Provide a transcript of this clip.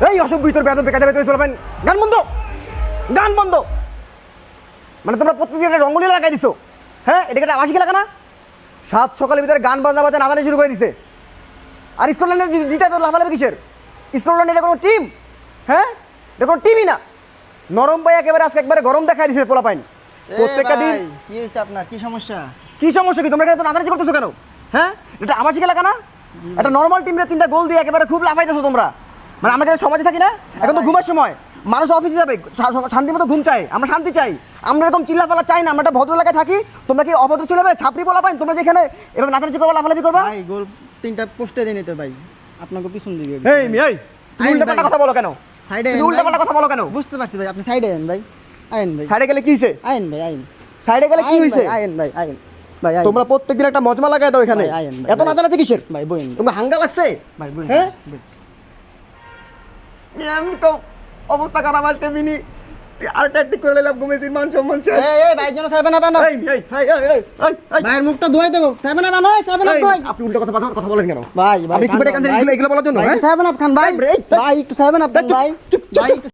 এই অসভ্য ভিতর বেদব বেকার বেতন চলবেন। গান বন্ধ, গান বন্ধ। মানে তোমরা প্রত্যেকদিন একটা রঙ্গলি লাগাই দিছো। হ্যাঁ, এটাকে একটা আবাসিক এলাকা না? সাত সকালের ভিতরে গান বাজনা বাজা নাচানি শুরু করে দিছে। আর স্কটল্যান্ডে দিতে তো লাফালাফি কিসের? স্কটল্যান্ড এটা কোনো টিম? হ্যাঁ, এটা কোনো টিমই না। নরম ভাই একেবারে আজকে একবারে গরম দেখাই দিছে পোলা পাইন প্রত্যেকটা দিন। কি হয়েছে আপনার, কি সমস্যা? কি সমস্যা কি? তোমরা এখানে তো নাচানাচি করতেছো কেন? হ্যাঁ, এটা আবাসিক এলাকা না? একটা নর্মাল টিমরে 3টা গোল দিয়ে একেবারে খুব লাফাইতেছো তোমরা। মানে আমরা এখানে সমাজে থাকি না? এখন তো ঘুমের সময়, মানুষ অফিসে যাবে, শান্তি মতো ঘুম চাই, আমরা শান্তি চাই। আমরা এরকম চিল্লাফালা চাই না, আমরা একটা ভদ্র এলাকায় থাকি। তোমরা কি অভদ্র ছিল ভাই? ছাপড়ি বলা পাইন তোমরা যেখানে এভাবে নাচানাচি করবা, লাফালাফি করবা? ভাই গোল 3টা পোস্টে দিয়ে নিতে ভাই, আপনাকে পিছন দিকে। এই এই তুমি উল্টাপাল্টা কথা বলো কেন? সাইডে তুমি উল্টাপাল্টা কথা বলো কেন? বুঝতে পারছি ভাই, আপনি সাইডে আইন ভাই, আইন ভাই। সাইডে গেলে কি হইছে? আইন ভাই, আইন। সাইডে গেলে কি হইছে? আইন ভাই, আইন ভাই, আইন। তোমরা প্রত্যেকদিন একটা মজমা লাগাই দাও এখানে। ভাই, আইন ভাই, এত নাচানাচি কিসের? ভাই বইন তোমরা হাঙ্গা লাগছে? ভাই, বইন। হ্যাঁ? আমি তো অবস্থা খারাপ আজকে মিনি আরেকটা ঠিক করে নিলাম, ঘুমেছি মান সম্মান শেষ। এই ভাই যেন সাইবেন না বানো। এই এই এই এই এই ভাইয়ের মুখটা ধুয়ে দেবো, সাইবেন না বানো, সাইবেন না ভাই। আপনি উল্টো কথা বলেন কেন? ভাই আপনি কি বেটা কাছে এগুলো বলার জন্য? ভাই হ্যাঁ? সাইবেন না খান ভাই, ভাই একটু সাইবেন না ভাই, ভাই।